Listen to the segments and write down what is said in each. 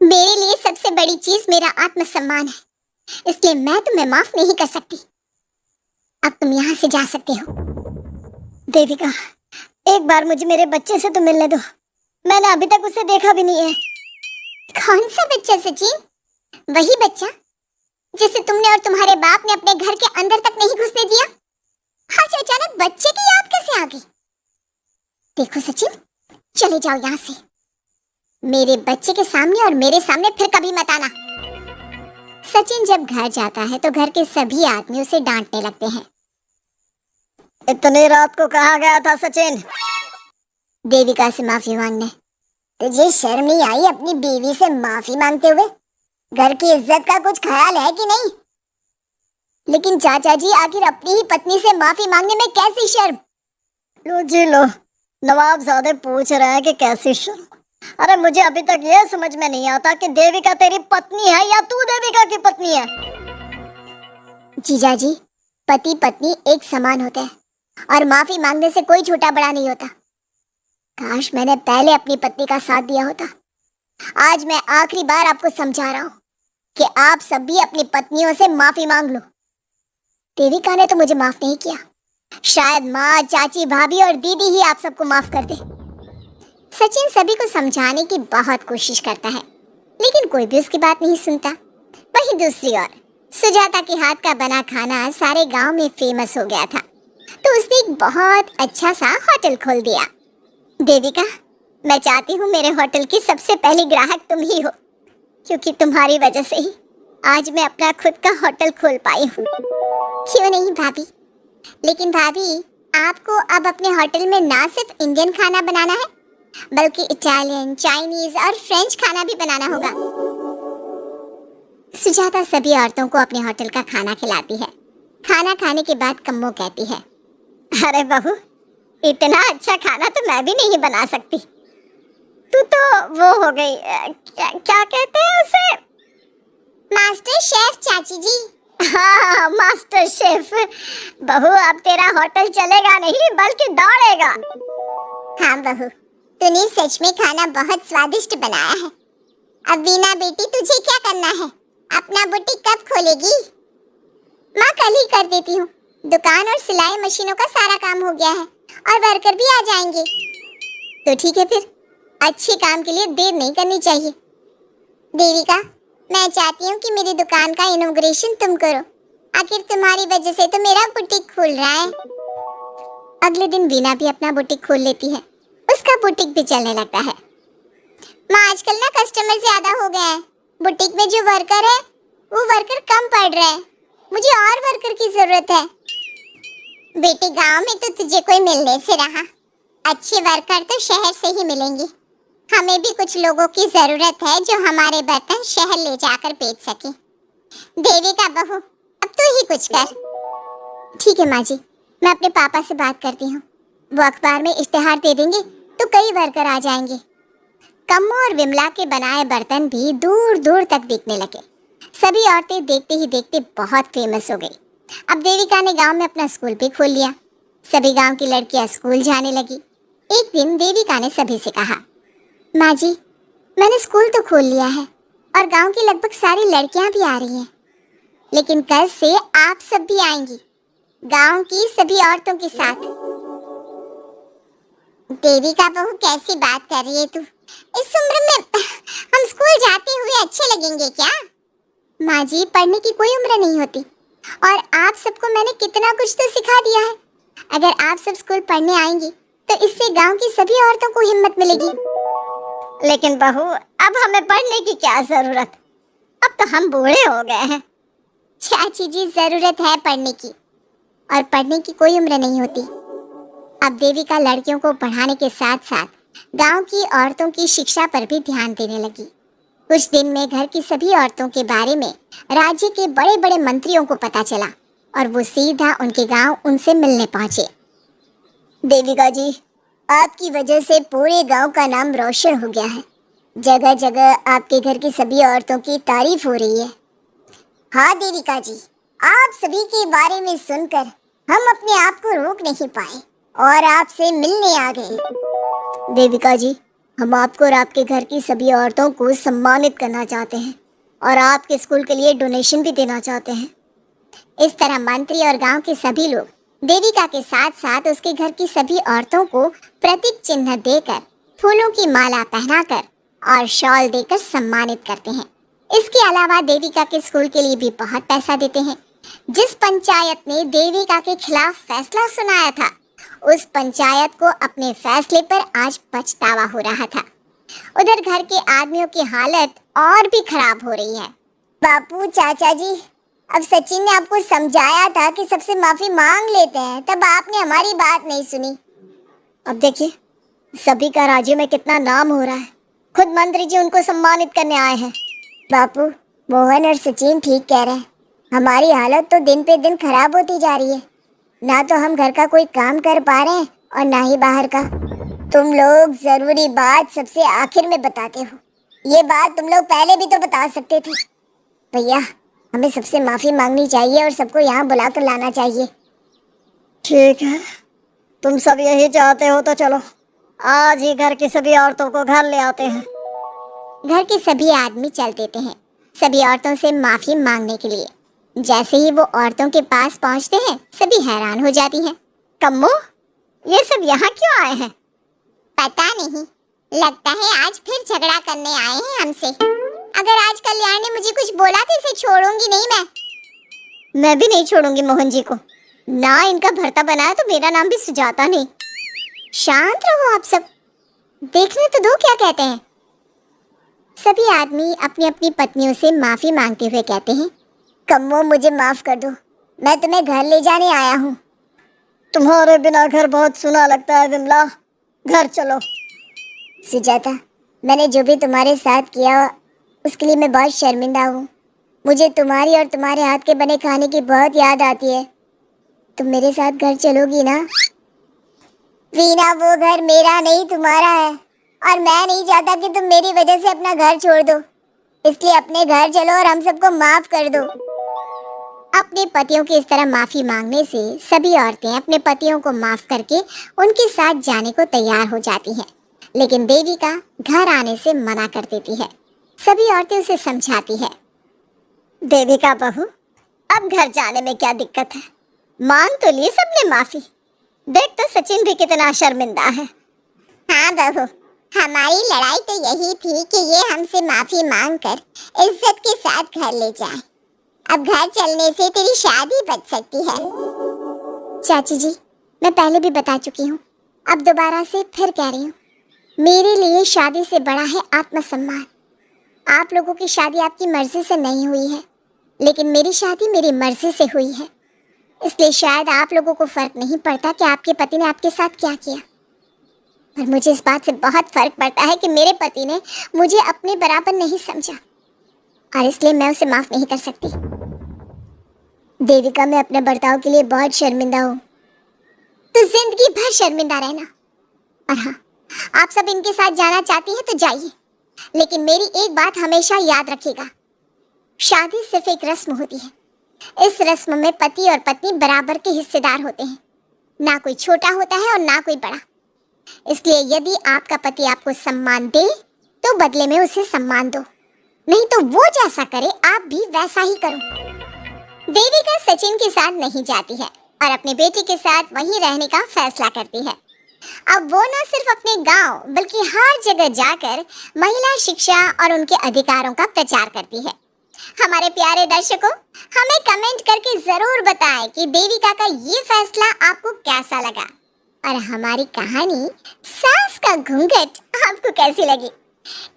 मेरे लिए सबसे बड़ी चीज मेरा आत्मसम्मान है, इसलिए मैं तुम्हें माफ नहीं कर सकती। अब तुम यहाँ से जा सकते हो। देविका, एक बार मुझे मेरे बच्चे से तो मिलने दो। मैंने अभी तक उसे देखा भी नहीं है। कौन सा बच्चा सचिन? वही बच्चा जिसे तुमने और तुम्हारे बाप ने अपने घर के अंदर तक नहीं घुसने दिया। आज अचानक बच्चे की याद कैसे आ गई? देखो सचिन, चले जाओ यहाँ से। मेरे बच्चे के सामने और मेरे सामने फिर कभी मत आना। सचिन जब घर जाता है तो घर के सभी आदमी उसे डांटने लगते हैं। इतनी रात को कहाँ गया था सचिन? देविका से माफी मांगने। तुझे शर्म नहीं आई अपनी बीवी से माफी मांगते हुए? घर की इज्जत का कुछ ख्याल है कि नहीं? लेकिन चाचा जी, आखिर अपनी ही पत्नी से माफी मांगने में कैसी शर्म? लो जी लो, नवाबजादे पूछ रहे हैं कि कैसी शर्म। अरे मुझे अभी तक ये समझ में नहीं आता कि देविका तेरी पत्नी है या तू देविका की पत्नी है। जीजा जी, पति पत्नी एक समान होते हैं और माफी मांगने से कोई छोटा बड़ा नहीं होता। काश मैंने पहले अपनी पत्नी का साथ दिया होता। आज मैं आखिरी बार आपको समझा रहा हूँ कि आप सब भी अपनी पत्नियों से माफी मांग लो। देविका ने तो मुझे माफ नहीं किया, शायद माँ, चाची, भाभी और दीदी ही आप सबको माफ कर दे। सचिन सभी को समझाने की बहुत कोशिश करता है, लेकिन कोई भी उसकी बात नहीं सुनता। वहीं दूसरी ओर सुजाता के हाथ का बना खाना सारे गांव में फेमस हो गया था, तो उसने एक बहुत अच्छा सा होटल खोल दिया। देविका, मैं चाहती हूँ मेरे होटल की सबसे पहली ग्राहक तुम ही हो, क्योंकि तुम्हारी वजह से ही आज मैं अपना खुद का होटल खोल पाई हूँ। क्यों नहीं भाभी? लेकिन भाभी, आपको अब अपने होटल में ना सिर्फ इंडियन खाना बनाना है, बल्कि इटालियन, चाइनीज और फ्रेंच खाना भी बनाना होगा। सुजाता सभी औरतों को अपने होटल का खाना खिलाती है। खाना खाने के बाद कम्मो कहती है, अरे बहू, इतना अच्छा खाना तो मैं भी नहीं बना सकती। तू तो वो हो गई, क्या कहते हैं उसे? मास्टर शेफ चाची जी। हाँ, मास्टर शेफ। बहू, अब तेरा होटल चलेगा नहीं बल्कि दौड़ेगा। हाँ बहू, तूने सच में खाना बहुत स्वादिष्ट बनाया है। अब वीना बेटी, तुझे क्या करना है? अपना बुटीक कब खोलेगी? माँ, कल ही कर देती हूँ। दुकान और सिलाई मशीनों का सारा काम हो गया है और वर्कर भी आ जाएंगे। तो ठीक है फिर, अच्छे काम के लिए देर नहीं करनी चाहिए। देविका, मैं चाहती हूँ कि मेरी दुकान का इनॉग्रेशन तुम करो। आखिर तुम्हारी वजह से तो मेरा बुटीक खुल रहा है। अगले दिन वीना भी अपना बुटीक खोल लेती है। उसका बुटीक भी चलने लगता है। माँ, आजकल ना कस्टमर ज्यादा हो गए हैं। बुटीक में जो वर्कर है वो वर्कर कम पड़ रहे हैं। मुझे और वर्कर की जरूरत है। बेटी, गांव में तो तुझे कोई मिलने से रहा। अच्छे वर्कर तो शहर से ही मिलेंगे। हमें भी कुछ लोगों की जरूरत है जो हमारे बर्तन शहर ले जाकर बेच सके। देविका बहू, अब तू ही कुछ कर। ठीक है माँ जी, मैं अपने पापा से बात करती हूँ। वो अखबार में इश्तेहार दे देंगे तो कई वर्कर आ जाएंगे। कम्मो और विमला के बनाए बर्तन भी दूर दूर तक बिकने लगे। सभी औरतें देखते ही देखते बहुत फेमस हो गई। अब देविका ने गांव में अपना स्कूल भी खोल लिया। सभी गांव की लड़कियां स्कूल जाने लगी। एक दिन देविका ने सभी से कहा, माँ जी, मैंने स्कूल तो खोल लिया है और गांव की लगभग सारी लड़कियां भी आ रही हैं, लेकिन कल से आप सब भी आएंगी, गांव की सभी औरतों के साथ। देविका बहू, कैसी बात कर रही है तू? इस उम्र में हम स्कूल जाते हुए अच्छे लगेंगे क्या? माँ जी, पढ़ने की कोई उम्र नहीं होती और आप सबको मैंने कितना कुछ तो सिखा दिया है। अगर आप सब स्कूल पढ़ने आएंगी तो इससे गांव की सभी औरतों को हिम्मत मिलेगी। लेकिन बहू, अब हमें पढ़ने की क्या जरूरत? अब तो हम बूढ़े हो गए हैं। चाची जी, जरूरत है पढ़ने की, और पढ़ने की कोई उम्र नहीं होती। अब देविका लड़कियों को पढ़ाने के साथ साथ गांव की औरतों की शिक्षा पर भी ध्यान देने लगी। कुछ दिन में घर की सभी औरतों के बारे में राज्य के बड़े बड़े मंत्रियों को पता चला और वो सीधा उनके गांव उनसे मिलने पहुंचे। देविका जी, आपकी वजह से पूरे गांव का नाम रोशन हो गया है। जगह जगह आपके घर की सभी औरतों की तारीफ हो रही है। हाँ देविका जी, आप सभी के बारे में सुनकर हम अपने आप को रोक नहीं पाए और आपसे मिलने आ गए। देविका जी, हम आपको और आपके घर की सभी औरतों को सम्मानित करना चाहते हैं और आपके स्कूल के लिए डोनेशन भी देना चाहते हैं। इस तरह मंत्री और गांव के सभी लोग देविका के साथ साथ उसके घर की सभी औरतों को प्रतीक चिन्ह देकर, फूलों की माला पहनाकर और शॉल देकर सम्मानित करते हैं। इसके अलावा देविका के स्कूल के लिए भी बहुत पैसा देते हैं। जिस पंचायत ने देविका के खिलाफ फैसला सुनाया था, उस पंचायत को अपने फैसले पर आज पछतावा हो रहा था। उधर घर के आदमियों की हालत और भी खराब हो रही है। बापू, चाचा जी, अब सचिन ने आपको समझाया था कि सबसे माफी मांग लेते हैं, तब आपने हमारी बात नहीं सुनी। अब देखिए, सभी का राज्य में कितना नाम हो रहा है। खुद मंत्री जी उनको सम्मानित करने आए हैं। बापू, मोहन और सचिन ठीक कह रहे हैं। हमारी हालत तो दिन पे दिन खराब होती जा रही है। ना तो हम घर का कोई काम कर पा रहे हैं और ना ही बाहर का। तुम लोग जरूरी बात सबसे आखिर में बताते हो। ये बात तुम लोग पहले भी तो बता सकते थे। भैया, हमें सबसे माफी मांगनी चाहिए और सबको यहाँ बुलाकर लाना चाहिए। ठीक है, तुम सब यही चाहते हो तो चलो, आज ही घर की सभी औरतों को घर ले आते हैं। घर के सभी आदमी चल देते हैं सभी औरतों से माफी मांगने के लिए। जैसे ही वो औरतों के पास पहुंचते हैं, सभी हैरान हो जाती हैं। कम्मो, ये सब यहाँ क्यों आए हैं? पता नहीं, लगता है आज फिर झगड़ा करने आए हैं हमसे। अगर आज कल्याण ने मुझे कुछ बोला तो इसे छोड़ूंगी नहीं मैं भी नहीं छोड़ूंगी मोहन जी को। ना इनका भरता बनाया तो मेरा नाम भी सुजाता नहीं। शांत रहो आप सब, देखने तो दो क्या कहते हैं। सभी आदमी अपनी अपनी पत्नियों से माफी मांगते हुए कहते हैं, कम्मो, मुझे माफ कर दो, मैं तुम्हें घर ले जाने आया हूँ। तुम्हारे बिना घर बहुत सुना लगता है विमला, घर चलो। सुजाता, मैंने जो भी तुम्हारे साथ किया उसके लिए मैं बहुत शर्मिंदा हूँ। मुझे तुम्हारी और तुम्हारे हाथ के बने खाने की बहुत याद आती है। तुम मेरे साथ घर चलोगी ना? वीना, वो घर मेरा नहीं तुम्हारा है और मैं नहीं चाहता कि तुम मेरी वजह से अपना घर छोड़ दो। इसलिए अपने घर चलो और हम सबको माफ कर दो। अपने पतियों की इस तरह माफी मांगने से सभी औरतें अपने पतियों को माफ करके उनके साथ जाने को तैयार हो जाती हैं। लेकिन देविका घर आने से मना कर देती है। सभी औरतें उसे समझाती है, देविका बहू, अब घर जाने में क्या दिक्कत है? मांग तो ली सबने माफी। देख तो सचिन भी कितना शर्मिंदा है। हाँ बहू, हमारी लड़ाई तो यही थी कि ये हमसे माफी मांगकर इज्जत के साथ घर ले जाए। अब घर चलने से तेरी शादी बच सकती है। चाची जी, मैं पहले भी बता चुकी हूँ, अब दोबारा से फिर कह रही हूँ, मेरे लिए शादी से बड़ा है आत्मसम्मान। आप लोगों की शादी आपकी मर्जी से नहीं हुई है, लेकिन मेरी शादी मेरी मर्जी से हुई है। इसलिए शायद आप लोगों को फर्क नहीं पड़ता कि आपके पति ने आपके साथ क्या किया, पर मुझे इस बात से बहुत फर्क पड़ता है कि मेरे पति ने मुझे अपने बराबर नहीं समझा और इसलिए मैं उसे माफ नहीं कर सकती। देविका, मैं अपने बर्ताव के लिए बहुत शर्मिंदा हूँ। तो जिंदगी भर शर्मिंदा रहना। और हाँ, आप सब इनके साथ जाना चाहती हैं तो जाइए, लेकिन मेरी एक बात हमेशा याद रखिएगा, शादी सिर्फ एक रस्म होती है। इस रस्म में पति और पत्नी बराबर के हिस्सेदार होते हैं, ना कोई छोटा होता है और ना कोई बड़ा। इसलिए यदि आपका पति आपको सम्मान दे तो बदले में उसे सम्मान दो, नहीं तो वो जैसा करे आप भी वैसा ही करो। देविका सचिन के साथ नहीं जाती है और अपनी बेटी के साथ वहीं रहने का फैसला करती है। अब वो न सिर्फ अपने गांव बल्कि हर जगह जाकर महिला शिक्षा और उनके अधिकारों का प्रचार करती है। हमारे प्यारे दर्शकों, हमें कमेंट करके जरूर बताएं कि देविका का ये फैसला आपको कैसा लगा और हमारी कहानी सास का घूंघट आपको कैसी लगी।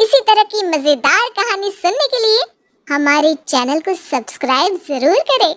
इसी तरह की मजेदार कहानी सुनने के लिए हमारे चैनल को सब्सक्राइब जरूर करें।